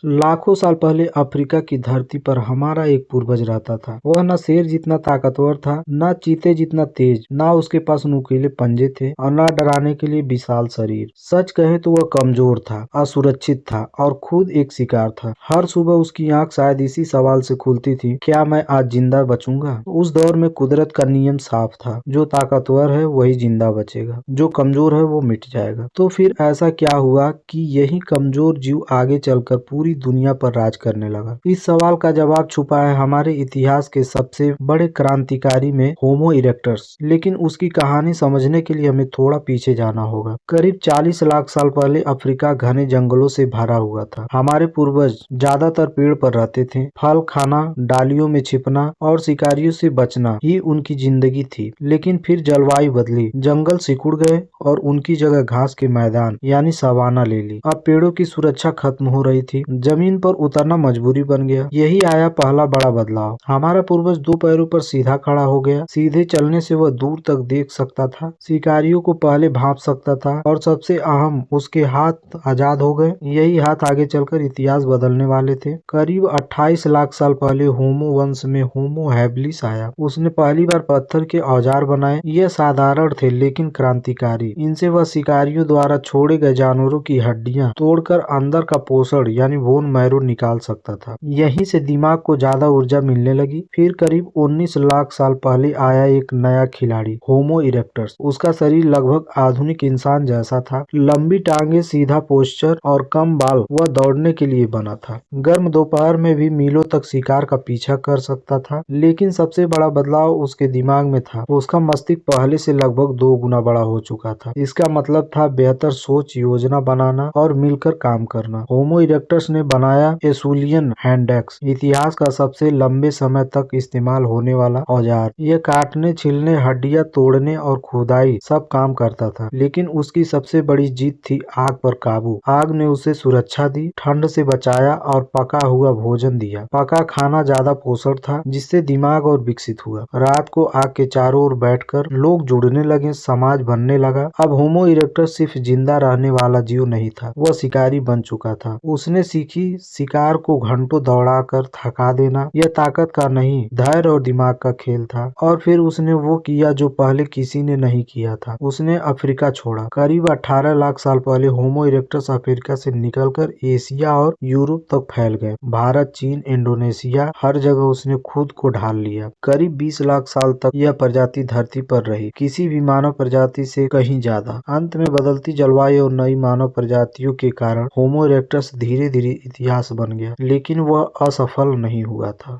लाखों साल पहले अफ्रीका की धरती पर हमारा एक पूर्वज रहता था। वह न शेर जितना ताकतवर था, न चीते जितना तेज, न उसके पास नुकीले पंजे थे और न डराने के लिए विशाल शरीर। सच कहे तो वह कमजोर था, असुरक्षित था और खुद एक शिकार था। हर सुबह उसकी आंख शायद इसी सवाल से खुलती थी, क्या मैं आज जिंदा बचूंगा? उस दौर में कुदरत का नियम साफ था, जो ताकतवर है वही जिंदा बचेगा, जो कमजोर है वो मिट जाएगा। तो फिर ऐसा क्या हुआ कि यही कमजोर जीव आगे चलकर पूरी दुनिया पर राज करने लगा? इस सवाल का जवाब छुपा है हमारे इतिहास के सबसे बड़े क्रांतिकारी में, होमो इरेक्टस। लेकिन उसकी कहानी समझने के लिए हमें थोड़ा पीछे जाना होगा। करीब 40 लाख साल पहले अफ्रीका घने जंगलों से भरा हुआ था। हमारे पूर्वज ज्यादातर पेड़ पर रहते थे। फल खाना, डालियों में छिपना और शिकारियों से बचना ही उनकी जिंदगी थी। लेकिन फिर जलवायु बदली, जंगल सिकुड़ गए और उनकी जगह घास के मैदान यानी सवाना ले ली। अब पेड़ों की सुरक्षा खत्म हो रही थी, जमीन पर उतरना मजबूरी बन गया। यही आया पहला बड़ा बदलाव। हमारा पूर्वज दो पैरों पर सीधा खड़ा हो गया। सीधे चलने से वह दूर तक देख सकता था, शिकारियों को पहले भांप सकता था और सबसे अहम, उसके हाथ आजाद हो गए। यही हाथ आगे चलकर इतिहास बदलने वाले थे। करीब 28 लाख साल पहले होमो वंश में होमो हैबिलिस आया। उसने पहली बार पत्थर के औजार बनाए। ये साधारण थे लेकिन क्रांतिकारी। इनसे वह शिकारियों द्वारा छोड़े गए जानवरों की हड्डियां तोड़कर अंदर का पोषण यानी बोन मैरो निकाल सकता था। यहीं से दिमाग को ज्यादा ऊर्जा मिलने लगी। फिर करीब 19 लाख साल पहले आया एक नया खिलाड़ी, होमो इरेक्टस। उसका शरीर लगभग आधुनिक इंसान जैसा था। लंबी टांगे, सीधा पोस्चर और कम बाल। वह दौड़ने के लिए बना था। गर्म दोपहर में भी मीलों तक शिकार का पीछा कर सकता था। लेकिन सबसे बड़ा बदलाव उसके दिमाग में था। उसका मस्तिष्क पहले से लगभग 2 गुना बड़ा हो चुका था। इसका मतलब था बेहतर सोच, योजना बनाना और मिलकर काम करना। होमो इरेक्टस ने बनाया एसुलियन हैंडएक्स, इतिहास का सबसे लंबे समय तक इस्तेमाल होने वाला औजार। ये काटने, छिलने, हड्डियां तोड़ने और खुदाई सब काम करता था। लेकिन उसकी सबसे बड़ी जीत थी आग पर काबू। आग ने उसे सुरक्षा दी, ठंड से बचाया और पका हुआ भोजन दिया। पका खाना ज्यादा पोषण था, जिससे दिमाग और विकसित हुआ। रात को आग के चारों ओर बैठकर लोग जुड़ने लगे, समाज बनने लगा। अब होमो इरेक्टस सिर्फ जिंदा रहने वाला जीव नहीं था, वह शिकारी बन चुका था। उसने सीखी शिकार को घंटों दौड़ाकर थका देना। यह ताकत का नहीं, धैर्य और दिमाग का खेल था। और फिर उसने वो किया जो पहले किसी ने नहीं किया था। उसने अफ्रीका छोड़ा। करीब 18 लाख साल पहले होमो इरेक्टस अफ्रीका से निकलकर एशिया और यूरोप तक फैल गए। भारत, चीन, इंडोनेशिया, हर जगह उसने खुद को ढाल लिया। करीब 20 लाख साल तक यह प्रजाति धरती पर रही, किसी भी मानव प्रजाति से कहीं ज्यादा। अंत में बदलती जलवायु और नई मानव प्रजातियों के कारण होमो इरेक्टस धीरे धीरे इतिहास बन गया, लेकिन वह असफल नहीं हुआ था।